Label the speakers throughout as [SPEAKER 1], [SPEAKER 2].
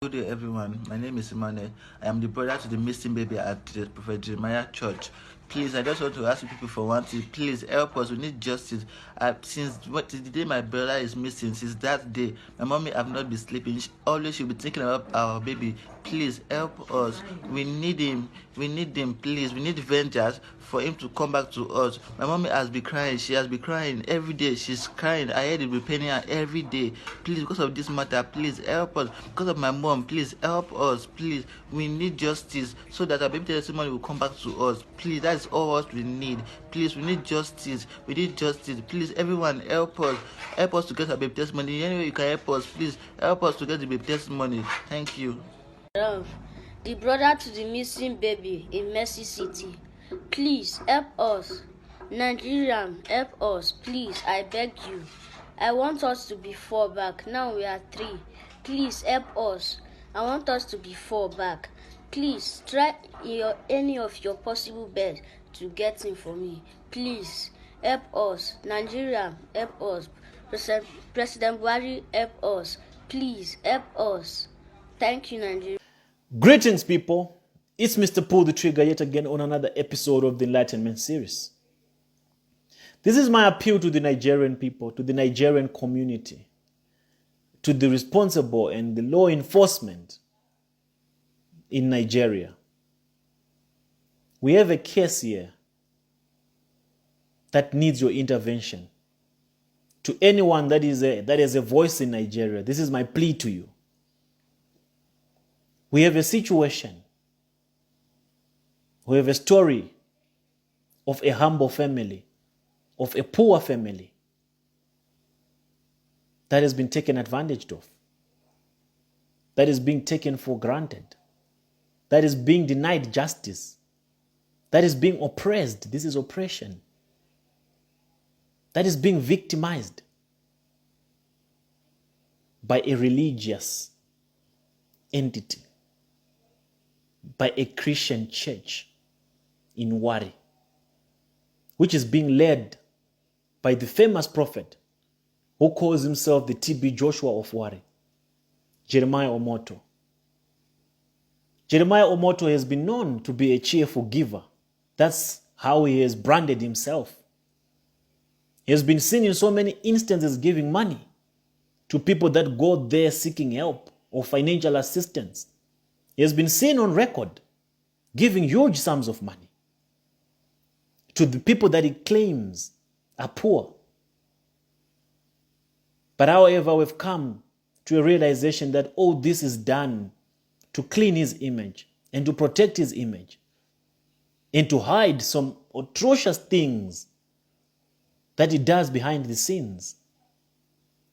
[SPEAKER 1] Good day, everyone. My name is Emmanuel. I am the brother to the missing baby at the Prophet Jeremiah Church. Please, I just want to ask you people for one thing. Please help us. We need justice. Since the day my brother is missing, since that day, my mommy have not been sleeping. She'll be thinking about our baby. Please help us. We need him. We need him. Please, we need vengeance for him to come back to us. My mommy has been crying. She has been crying every day. She's crying. I heard it be paining her every day. Please, because of this matter, please help us. Because of my mom, please help us. Please, we need justice so that our baby testimony will come back to us. Please, that is all what we need. Please, we need justice. We need justice. Please, everyone, help us. Help us to get our baby testimony. Any way you can help us, please help us to get the baby testimony. Thank you.
[SPEAKER 2] Love, the brother to the missing baby in Mercy City. Please help us. Nigerian, help us. Please, I beg you. I want us to be 4 back. Now we are 3. Please help us. I want us to be 4 back. Please try any of your possible best to get him for me. Please help us. Nigeria, help us. President Buhari, help us. Please help us. Thank you, Nigeria.
[SPEAKER 3] Greetings, people. It's Mr. Pull the Trigger yet again on another episode of the Enlightenment series. This is my appeal to the Nigerian people, to the Nigerian community, to the responsible and the law enforcement in Nigeria. We have a case here that needs your intervention. To anyone that has a voice in Nigeria, this is my plea to you. We have a situation. We have a story of a humble family, of a poor family that has been taken advantage of, that is being taken for granted, that is being denied justice, that is being oppressed. This is oppression. That is being victimized by a religious entity, by a Christian church in Wari, which is being led by the famous prophet who calls himself the TB Joshua of Wari, Jeremiah Omoto. Jeremiah Omoto has been known to be a cheerful giver. That's how he has branded himself. He has been seen in so many instances giving money to people that go there seeking help or financial assistance. He has been seen on record giving huge sums of money to the people that he claims are poor. But however, we've come to a realization that all this is done to clean his image and to protect his image and to hide some atrocious things that he does behind the scenes.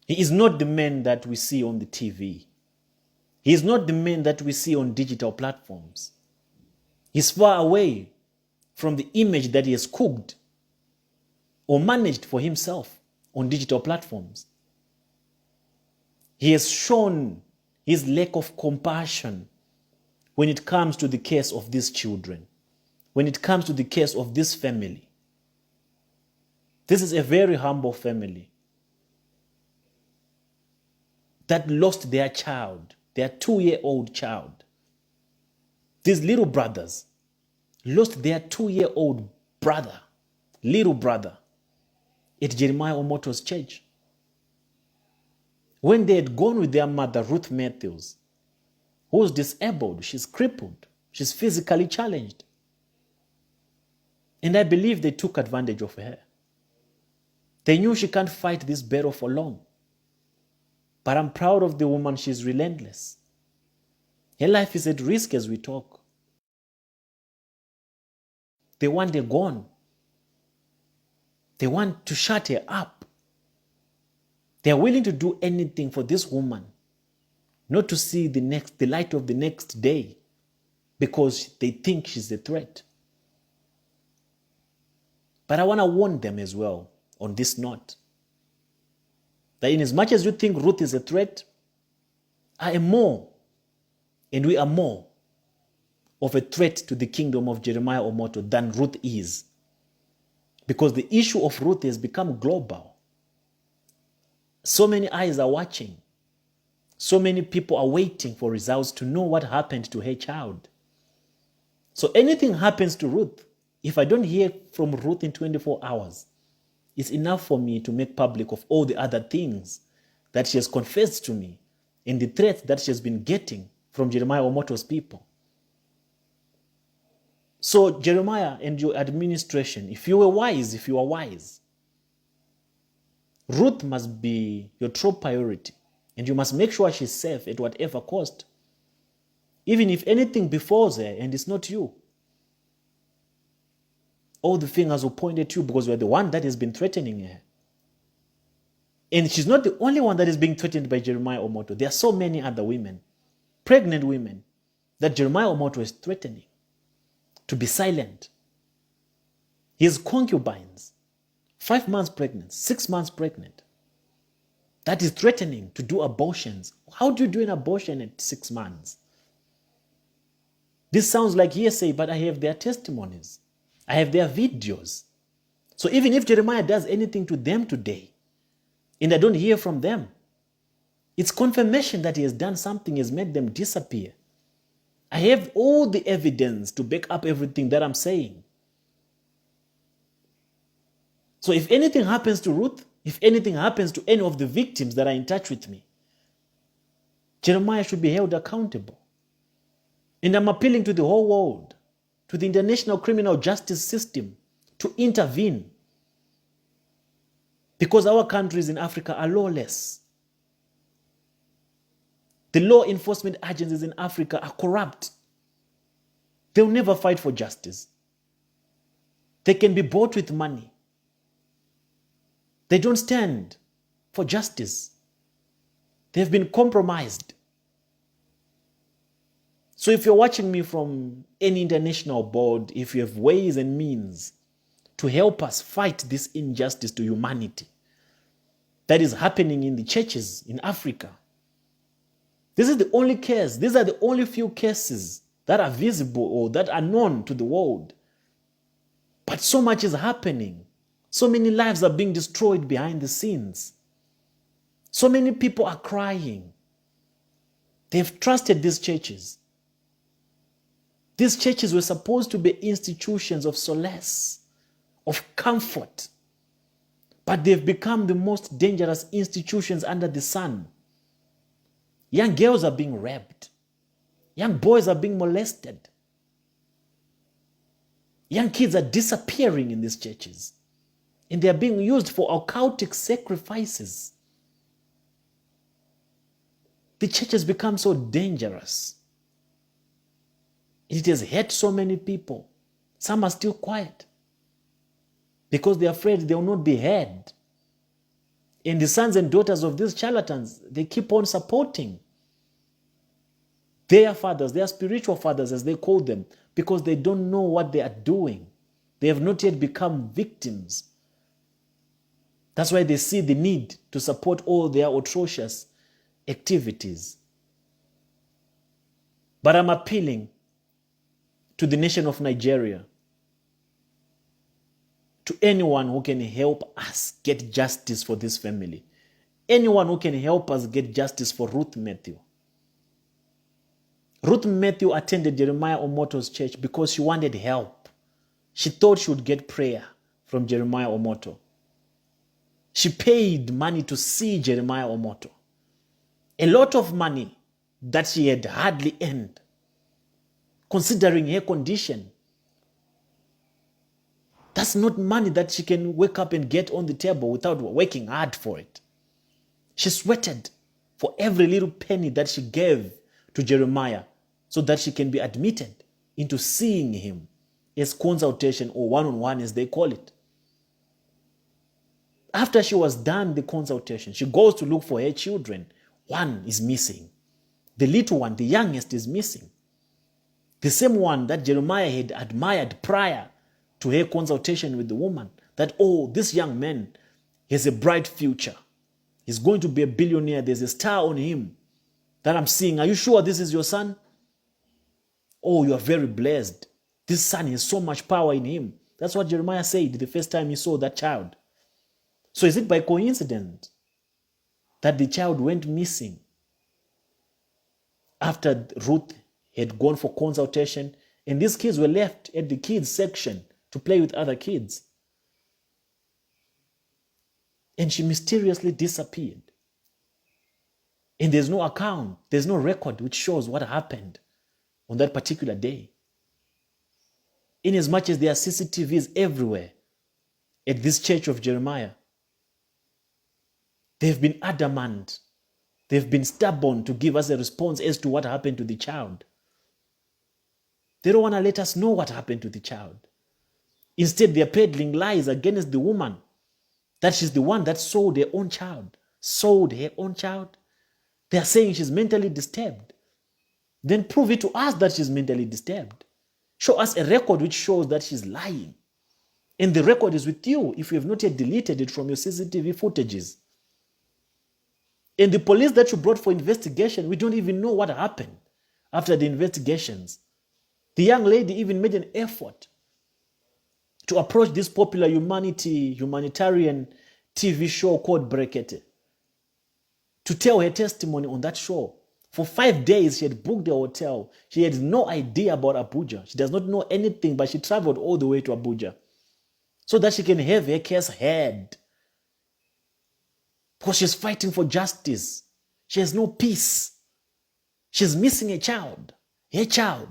[SPEAKER 3] He is not the man that we see on the TV. He is not the man that we see on digital platforms. He's far away from the image that he has cooked or managed for himself on digital platforms. He has shown his lack of compassion when it comes to the case of these children, when it comes to the case of this family. This is a very humble family that lost their child, their 2-year-old child. These little brothers lost their 2-year-old brother, little brother, at Jeremiah Omoto's church. When they had gone with their mother, Ruth Matthews, who's disabled, she's crippled, she's physically challenged. And I believe they took advantage of her. They knew she can't fight this battle for long. But I'm proud of the woman. She's relentless. Her life is at risk as we talk. They want her gone. They want to shut her up. They are willing to do anything for this woman not to see the light of the next day because they think she's a threat. But I want to warn them as well on this note, that in as much as you think Ruth is a threat, I am more, and we are more of a threat to the kingdom of Jeremiah Omoto than Ruth is. Because the issue of Ruth has become global. So many eyes are watching. So many people are waiting for results to know what happened to her child. So anything happens to Ruth, if I don't hear from Ruth in 24 hours, it's enough for me to make public of all the other things that she has confessed to me and the threats that she has been getting from Jeremiah Omoto's people. So Jeremiah and your administration, if you are wise, Ruth must be your top priority, and you must make sure she's safe at whatever cost, even if anything befalls her and it's not you. All the fingers will point at you because you're the one that has been threatening her. And she's not the only one that is being threatened by Jeremiah Omoto. There are so many other women, pregnant women, that Jeremiah Omoto is threatening to be silent. His concubines, 5 months pregnant, 6 months pregnant, that is threatening to do abortions. How do you do an abortion at 6 months? This sounds like hearsay, but I have their testimonies. I have their videos. So even if Jeremiah does anything to them today, and I don't hear from them, it's confirmation that he has done something, has made them disappear. I have all the evidence to back up everything that I'm saying. So if anything happens to Ruth, if anything happens to any of the victims that are in touch with me, Jeremiah should be held accountable. And I'm appealing to the whole world, to the international criminal justice system, to intervene. Because our countries in Africa are lawless. The law enforcement agencies in Africa are corrupt. They'll never fight for justice. They can be bought with money. They don't stand for justice. They've been compromised. So if you're watching me from any international board, if you have ways and means to help us fight this injustice to humanity that is happening in the churches in Africa, this is the only case. These are the only few cases that are visible or that are known to the world. But so much is happening. So many lives are being destroyed behind the scenes. So many people are crying. They've trusted these churches. These churches were supposed to be institutions of solace, of comfort. But they've become the most dangerous institutions under the sun. Young girls are being raped. Young boys are being molested. Young kids are disappearing in these churches. And they are being used for occultic sacrifices. The church has become so dangerous. It has hurt so many people. Some are still quiet because they're afraid they will not be heard. And the sons and daughters of these charlatans, they keep on supporting their fathers, their spiritual fathers, as they call them, because they don't know what they are doing. They have not yet become victims. That's why they see the need to support all their atrocious activities. But I'm appealing to the nation of Nigeria, to anyone who can help us get justice for this family, anyone who can help us get justice for Ruth Matthew. Ruth Matthew attended Jeremiah Omoto's church because she wanted help. She thought she would get prayer from Jeremiah Omoto. She paid money to see Jeremiah Omoto. A lot of money that she had hardly earned, considering her condition. That's not money that she can wake up and get on the table without working hard for it. She sweated for every little penny that she gave to Jeremiah so that she can be admitted into seeing him as consultation or one-on-one as they call it. After she was done the consultation, she goes to look for her children. One is missing. The little one, the youngest, is missing. The same one that Jeremiah had admired prior to her consultation with the woman, that, oh, this young man has a bright future. He's going to be a billionaire. There's a star on him that I'm seeing. Are you sure this is your son? Oh, you are very blessed. This son has so much power in him. That's what Jeremiah said the first time he saw that child. So is it by coincidence that the child went missing after Ruth had gone for consultation, and these kids were left at the kids section to play with other kids. And she mysteriously disappeared. And there's no account, there's no record which shows what happened on that particular day. Inasmuch as there are CCTVs everywhere at this church of Jeremiah, they've been adamant, they've been stubborn to give us a response as to what happened to the child. They don't want to let us know what happened to the child. Instead, they're peddling lies against the woman, that she's the one that sold her own child. Sold her own child. They're saying she's mentally disturbed. Then prove it to us that she's mentally disturbed. Show us a record which shows that she's lying. And the record is with you if you have not yet deleted it from your CCTV footages. And the police that you brought for investigation, we don't even know what happened after the investigations. The young lady even made an effort to approach this popular humanitarian TV show called Brekete to tell her testimony on that show. For 5 days, she had booked a hotel. She had no idea about Abuja. She does not know anything, but she traveled all the way to Abuja so that she can have her case heard. Because she's fighting for justice. She has no peace. She's missing a child. Her child.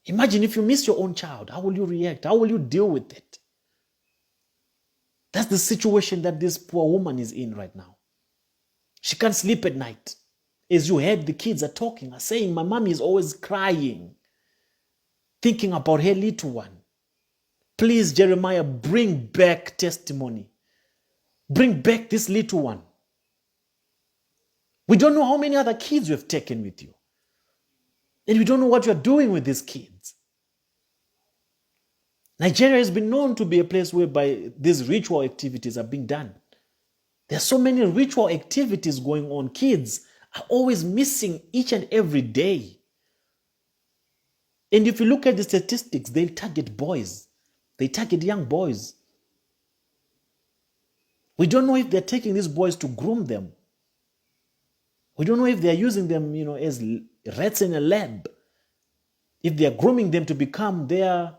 [SPEAKER 3] Imagine if you miss your own child. How will you react? How will you deal with it? That's the situation that this poor woman is in right now. She can't sleep at night. As you heard, the kids are talking, are saying, my mommy is always crying, thinking about her little one. Please, Jeremiah, bring back testimony. Bring back this little one. We don't know how many other kids you have taken with you. And we don't know what you're doing with these kids. Nigeria has been known to be a place whereby these ritual activities are being done. There are so many ritual activities going on. Kids are always missing each and every day. And if you look at the statistics, they target boys. They target young boys. We don't know if they're taking these boys to groom them. We don't know if they're using them, as rats in a lab. If they're grooming them to become their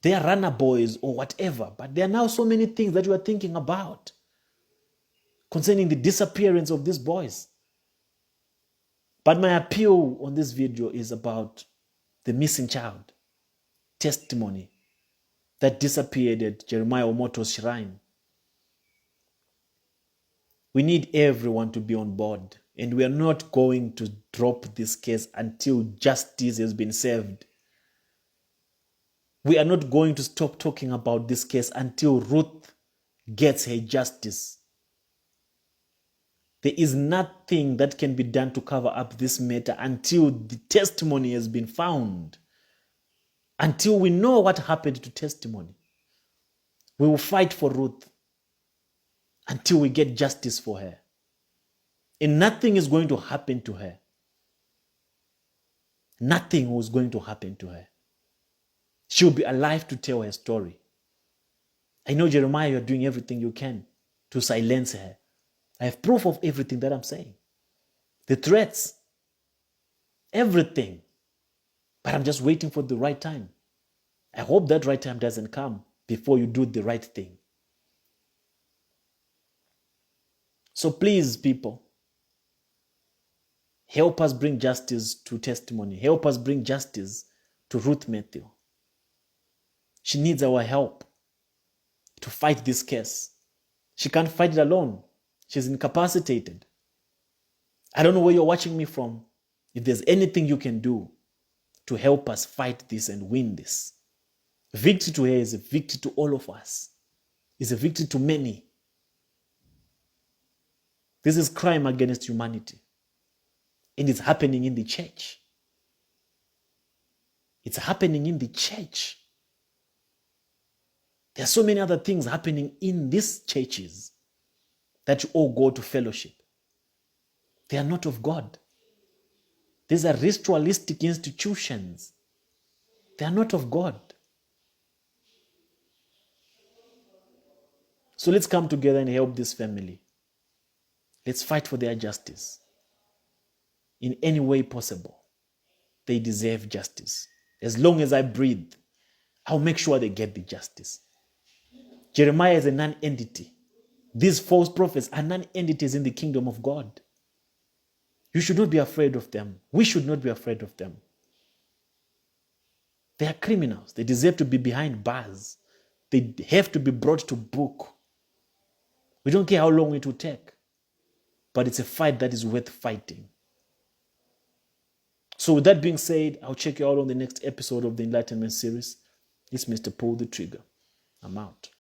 [SPEAKER 3] runner boys or whatever. But there are now so many things that you are thinking about concerning the disappearance of these boys. But my appeal on this video is about the missing child testimony that disappeared at Jeremiah Omoto's shrine. We need everyone to be on board, and we are not going to drop this case until justice has been served. We are not going to stop talking about this case until Ruth gets her justice. There is nothing that can be done to cover up this matter until the testimony has been found. Until we know what happened to testimony. We will fight for Ruth until we get justice for her. And nothing is going to happen to her. Nothing was going to happen to her. She'll be alive to tell her story. I know, Jeremiah, you're doing everything you can to silence her. I have proof of everything that I'm saying. The threats, everything. But I'm just waiting for the right time. I hope that right time doesn't come before you do the right thing. So please, people, help us bring justice to testimony. Help us bring justice to Ruth Matthew. She needs our help to fight this case. She can't fight it alone. She's incapacitated. I don't know where you're watching me from. If there's anything you can do to help us fight this and win this. Victory to her is a victory to all of us. It's a victory to many. This is crime against humanity. And it's happening in the church. It's happening in the church. There are so many other things happening in these churches that you all go to fellowship. They are not of God. These are ritualistic institutions. They are not of God. So let's come together and help this family. Let's fight for their justice in any way possible. They deserve justice. As long as I breathe, I'll make sure they get the justice. Jeremiah is a non-entity. These false prophets are non-entities in the kingdom of God. You should not be afraid of them. We should not be afraid of them. They are criminals. They deserve to be behind bars. They have to be brought to book. We don't care how long it will take, but it's a fight that is worth fighting. So with that being said, I'll check you out on the next episode of the Enlightenment series. It's Mr. Pull the Trigger. I'm out.